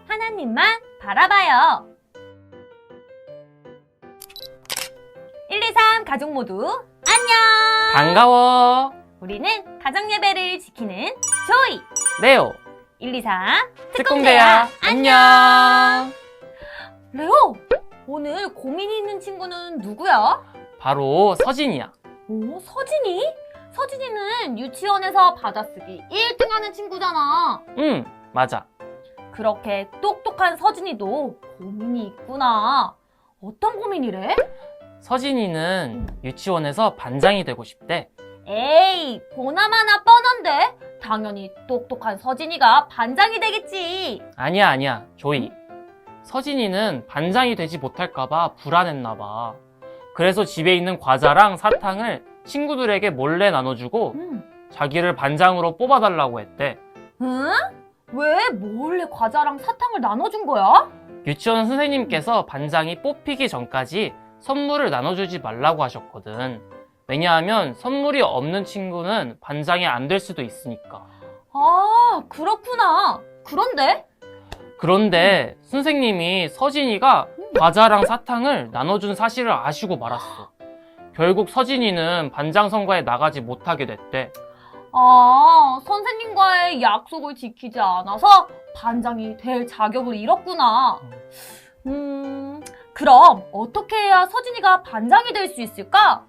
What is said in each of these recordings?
하나님만 바라봐요. 1, 2, 3 가족 모두 안녕! 반가워. 우리는 가정예배를 지키는 조이! 레오. 1, 2, 3 특공대야. 안녕. 레오! 오늘 고민이 있는 친구는 누구야? 바로 서진이야. 오, 서진이? 서진이는 유치원에서 받아쓰기 1등 하는 친구잖아. 응, 맞아. 그렇게 똑똑한 서진이도 고민이 있구나. 어떤 고민이래? 서진이는 유치원에서 반장이 되고 싶대. 에이, 보나마나 뻔한데? 당연히 똑똑한 서진이가 반장이 되겠지. 아니야, 조이. 서진이는 반장이 되지 못할까봐 불안했나봐. 그래서 집에 있는 과자랑 사탕을 친구들에게 몰래 나눠주고 자기를 반장으로 뽑아달라고 했대. 응? 왜 몰래 과자랑 사탕을 나눠준 거야? 유치원 선생님께서 반장이 뽑히기 전까지 선물을 나눠주지 말라고 하셨거든. 왜냐하면 선물이 없는 친구는 반장이 안 될 수도 있으니까. 아, 그렇구나. 그런데 선생님이 서진이가 과자랑 사탕을 나눠준 사실을 아시고 말았어. 결국 서진이는 반장 선거에 나가지 못하게 됐대. 아, 선생님과의 약속을 지키지 않아서 반장이 될 자격을 잃었구나. 그럼 어떻게 해야 서진이가 반장이 될 수 있을까?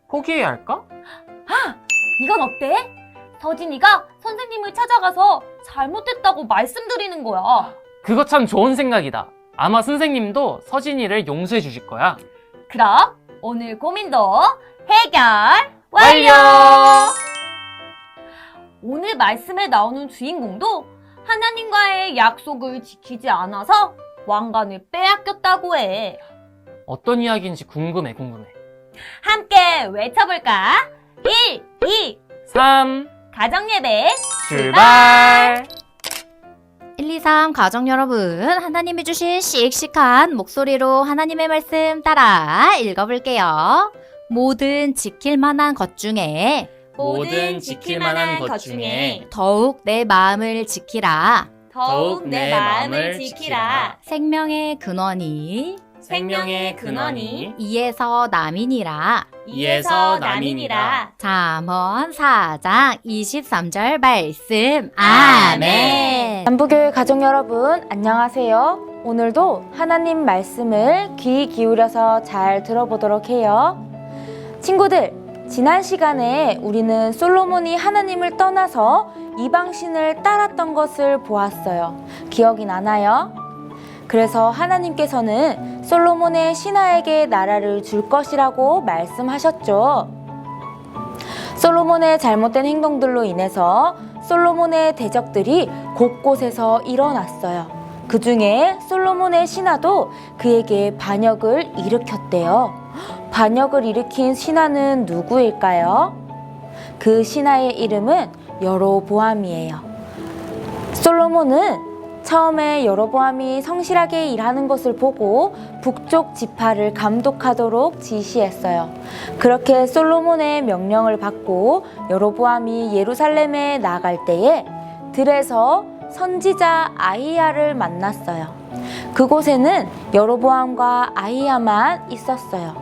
포기해야 할까? 아, 이건 어때? 서진이가 선생님을 찾아가서 잘못했다고 말씀드리는 거야. 그거 참 좋은 생각이다. 아마 선생님도 서진이를 용서해 주실 거야. 그럼 오늘 고민도 해결 완료! 오늘 말씀에 나오는 주인공도 하나님과의 약속을 지키지 않아서 왕관을 빼앗겼다고 해. 어떤 이야기인지 궁금해. 함께 외쳐볼까? 1, 2, 3, 가정예배 출발! 1, 2, 3 가족 여러분, 하나님이 주신 씩씩한 목소리로 하나님의 말씀 따라 읽어볼게요. 모든 지킬 만한 것 중에 더욱 내 마음을 지키라. 생명의 근원이 이에서 남이니라. 잠언 4장 23절 말씀. 아멘. 남부교회 가족 여러분, 안녕하세요. 오늘도 하나님 말씀을 귀 기울여서 잘 들어보도록 해요. 친구들, 지난 시간에 우리는 솔로몬이 하나님을 떠나서 이방신을 따랐던 것을 보았어요. 기억이 나나요? 그래서 하나님께서는 솔로몬의 신하에게 나라를 줄 것이라고 말씀하셨죠. 솔로몬의 잘못된 행동들로 인해서 솔로몬의 대적들이 곳곳에서 일어났어요. 그 중에 솔로몬의 신하도 그에게 반역을 일으켰대요. 반역을 일으킨 신하는 누구일까요? 그 신하의 이름은 여로보암이에요. 솔로몬은 처음에 여로보암이 성실하게 일하는 것을 보고 북쪽 지파를 감독하도록 지시했어요. 그렇게 솔로몬의 명령을 받고 여로보암이 예루살렘에 나갈 때에 들에서 선지자 아히야를 만났어요. 그곳에는 여로보암과 아히야만 있었어요.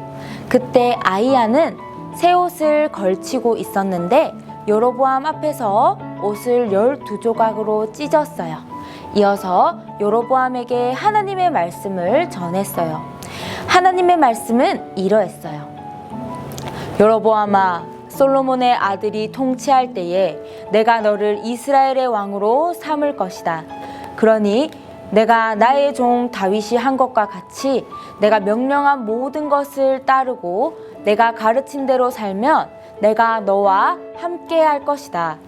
그때 아히야는 새 옷을 걸치고 있었는데 여로보암 앞에서 옷을 12조각으로 찢었어요. 이어서 여로보암에게 하나님의 말씀을 전했어요. 하나님의 말씀은 이러했어요. 여로보암아, 솔로몬의 아들이 통치할 때에 내가 너를 이스라엘의 왕으로 삼을 것이다. 그러니 내가 나의 종 다윗이 한 것과 같이 내가 명령한 모든 것을 따르고 내가 가르친 대로 살면 내가 너와 함께 할 것이다.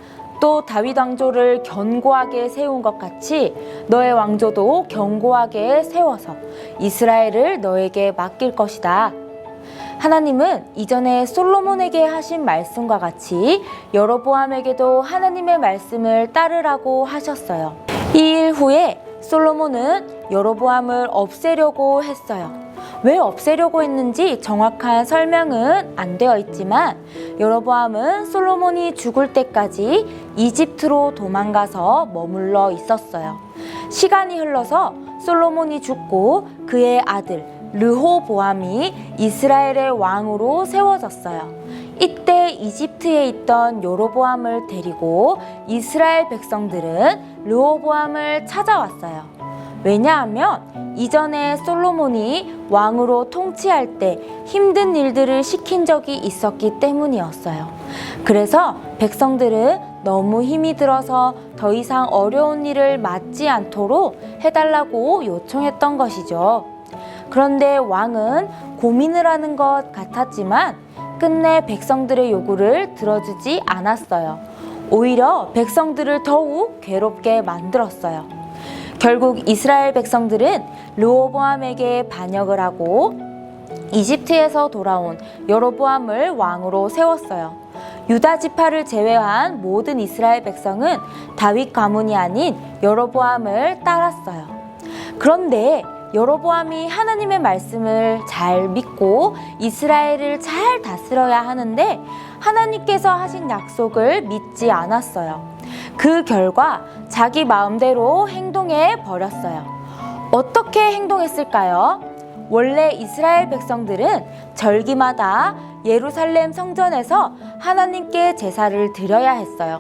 또 다윗 왕조를 견고하게 세운 것 같이 너의 왕조도 견고하게 세워서 이스라엘을 너에게 맡길 것이다. 하나님은 이전에 솔로몬에게 하신 말씀과 같이 여로보암에게도 하나님의 말씀을 따르라고 하셨어요. 이 일 후에 솔로몬은 여로보암을 없애려고 했어요. 왜 없애려고 했는지 정확한 설명은 안 되어 있지만 여로보암은 솔로몬이 죽을 때까지 이집트로 도망가서 머물러 있었어요. 시간이 흘러서 솔로몬이 죽고 그의 아들 르호보암이 이스라엘의 왕으로 세워졌어요. 이때 이집트에 있던 여로보암을 데리고 이스라엘 백성들은 르호보암을 찾아왔어요. 왜냐하면 이전에 솔로몬이 왕으로 통치할 때 힘든 일들을 시킨 적이 있었기 때문이었어요. 그래서 백성들은 너무 힘이 들어서 더 이상 어려운 일을 맡지 않도록 해달라고 요청했던 것이죠. 그런데 왕은 고민을 하는 것 같았지만 끝내 백성들의 요구를 들어주지 않았어요. 오히려 백성들을 더욱 괴롭게 만들었어요. 결국 이스라엘 백성들은 르호보암에게 반역을 하고 이집트에서 돌아온 여로보암을 왕으로 세웠어요. 유다 지파를 제외한 모든 이스라엘 백성은 다윗 가문이 아닌 여로보암을 따랐어요. 그런데 여로보암이 하나님의 말씀을 잘 믿고 이스라엘을 잘 다스려야 하는데 하나님께서 하신 약속을 믿지 않았어요. 그 결과 자기 마음대로 행동해 버렸어요. 어떻게 행동했을까요? 원래 이스라엘 백성들은 절기마다 예루살렘 성전에서 하나님께 제사를 드려야 했어요.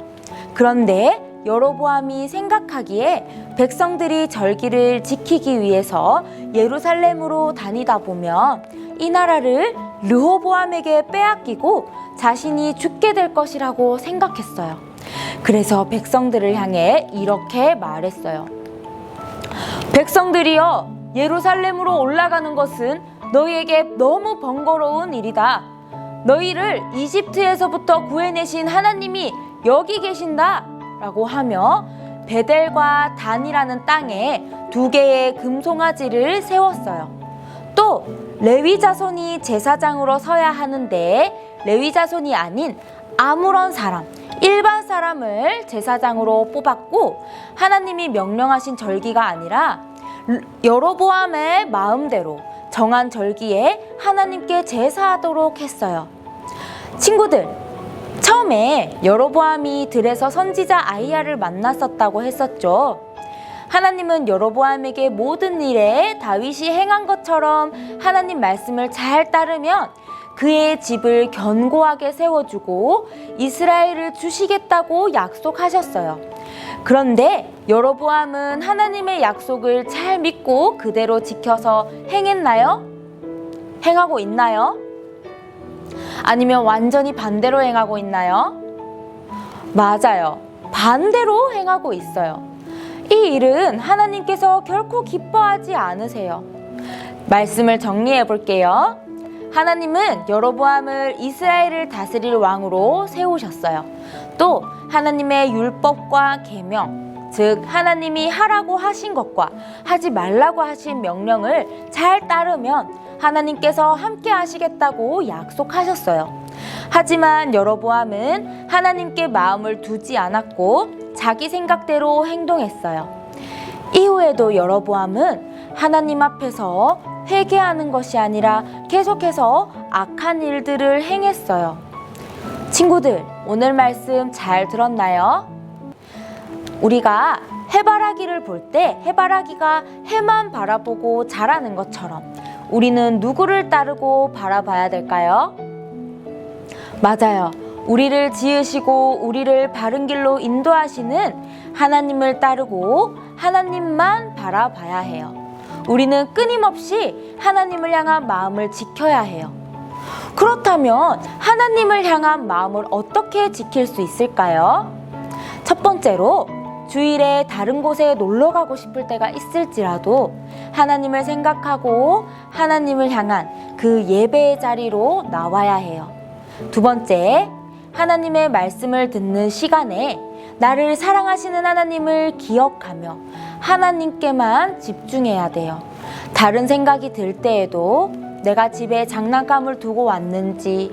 그런데 여로보암이 생각하기에 백성들이 절기를 지키기 위해서 예루살렘으로 다니다 보면 이 나라를 르호보암에게 빼앗기고 자신이 죽게 될 것이라고 생각했어요. 그래서 백성들을 향해 이렇게 말했어요. 백성들이여, 예루살렘으로 올라가는 것은 너희에게 너무 번거로운 일이다. 너희를 이집트에서부터 구해내신 하나님이 여기 계신다 라고 하며 베델과 단이라는 땅에 2개의 금송아지를 세웠어요. 또 레위 자손이 제사장으로 서야 하는데 레위 자손이 아닌 아무런 사람, 일반 사람을 제사장으로 뽑았고 하나님이 명령하신 절기가 아니라 여로보암의 마음대로 정한 절기에 하나님께 제사하도록 했어요. 친구들, 처음에 여로보암이 들에서 선지자 아히야를 만났었다고 했었죠. 하나님은 여로보암에게 모든 일에 다윗이 행한 것처럼 하나님 말씀을 잘 따르면 그의 집을 견고하게 세워주고 이스라엘을 주시겠다고 약속하셨어요. 그런데 여로보암은 하나님의 약속을 잘 믿고 그대로 지켜서 행했나요? 행하고 있나요? 아니면 완전히 반대로 행하고 있나요? 맞아요. 반대로 행하고 있어요. 이 일은 하나님께서 결코 기뻐하지 않으세요. 말씀을 정리해 볼게요. 하나님은 여로보암을 이스라엘을 다스릴 왕으로 세우셨어요. 또 하나님의 율법과 계명, 즉 하나님이 하라고 하신 것과 하지 말라고 하신 명령을 잘 따르면 하나님께서 함께 하시겠다고 약속하셨어요. 하지만 여로보암은 하나님께 마음을 두지 않았고 자기 생각대로 행동했어요. 이후에도 여로보암은 하나님 앞에서 회개하는 것이 아니라 계속해서 악한 일들을 행했어요. 친구들, 오늘 말씀 잘 들었나요? 우리가 해바라기를 볼 때 해바라기가 해만 바라보고 자라는 것처럼 우리는 누구를 따르고 바라봐야 될까요? 맞아요. 우리를 지으시고 우리를 바른 길로 인도하시는 하나님을 따르고 하나님만 바라봐야 해요. 우리는 끊임없이 하나님을 향한 마음을 지켜야 해요. 그렇다면 하나님을 향한 마음을 어떻게 지킬 수 있을까요? 첫 번째로 주일에 다른 곳에 놀러 가고 싶을 때가 있을지라도 하나님을 생각하고 하나님을 향한 그 예배의 자리로 나와야 해요. 두 번째, 하나님의 말씀을 듣는 시간에 나를 사랑하시는 하나님을 기억하며 하나님께만 집중해야 돼요. 다른 생각이 들 때에도 내가 집에 장난감을 두고 왔는지,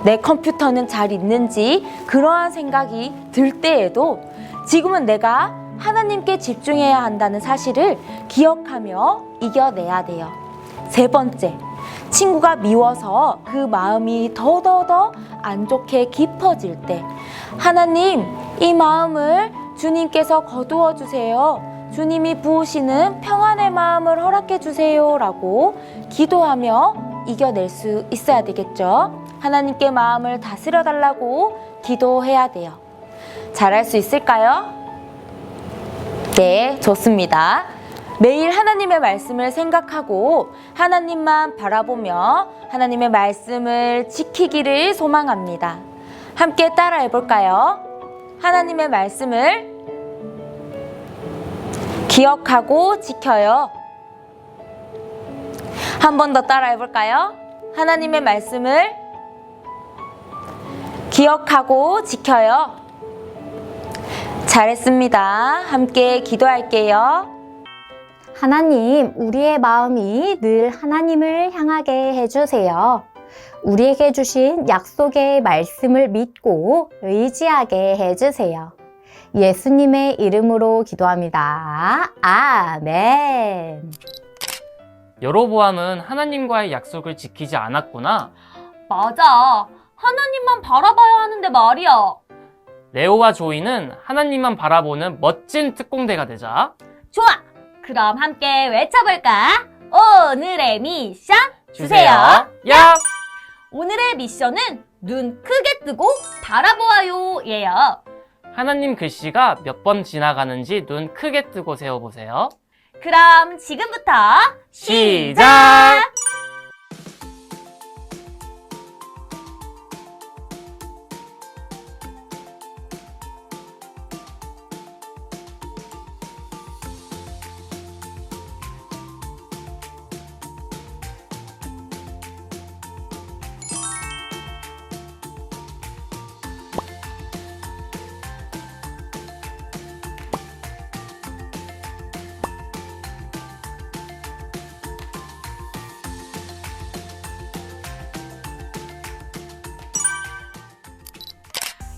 내 컴퓨터는 잘 있는지 그러한 생각이 들 때에도 지금은 내가 하나님께 집중해야 한다는 사실을 기억하며 이겨내야 돼요. 세 번째, 친구가 미워서 그 마음이 더더더 안 좋게 깊어질 때 하나님, 이 마음을 주님께서 거두어 주세요. 주님이 부으시는 평안의 마음을 허락해 주세요 라고 기도하며 이겨낼 수 있어야 되겠죠. 하나님께 마음을 다스려 달라고 기도해야 돼요. 잘할 수 있을까요? 네, 좋습니다. 매일 하나님의 말씀을 생각하고 하나님만 바라보며 하나님의 말씀을 지키기를 소망합니다. 함께 따라해 볼까요? 하나님의 말씀을 기억하고 지켜요. 한 번 더 따라해 볼까요? 하나님의 말씀을 기억하고 지켜요. 잘했습니다. 함께 기도할게요. 하나님, 우리의 마음이 늘 하나님을 향하게 해주세요. 우리에게 주신 약속의 말씀을 믿고 의지하게 해주세요. 예수님의 이름으로 기도합니다. 아멘. 여로보암은 하나님과의 약속을 지키지 않았구나. 맞아. 하나님만 바라봐야 하는데 말이야. 레오와 조이는 하나님만 바라보는 멋진 특공대가 되자. 좋아. 그럼 함께 외쳐볼까? 오늘의 미션 주세요. 야! 오늘의 미션은 눈 크게 뜨고 바라보아요 예요. 하나님 글씨가 몇 번 지나가는지 눈 크게 뜨고 세어보세요. 그럼 지금부터 시작!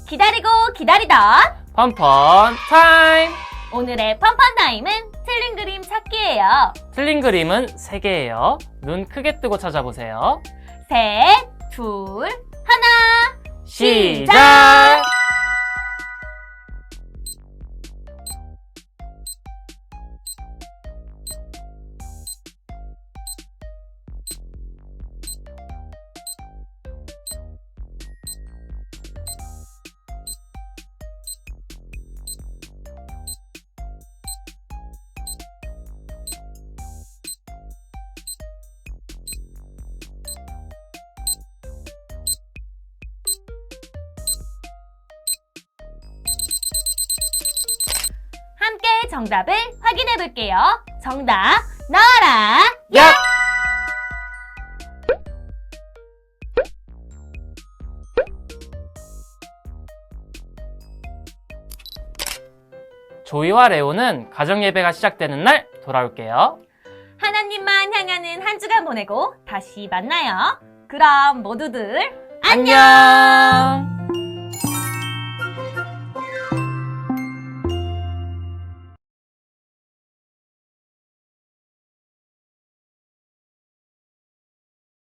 기다리고 기다리던 펀펀 타임! 오늘의 펀펀 타임은 틀린 그림 찾기예요. 틀린 그림은 3개예요. 눈 크게 뜨고 찾아보세요. 셋, 둘, 하나. 시작! 함께 정답을 확인해 볼게요. 정답 나와라. 야! 조이와 레오는 가정 예배가 시작되는 날 돌아올게요. 하나님만 향하는 한 주간 보내고 다시 만나요. 그럼 모두들 안녕!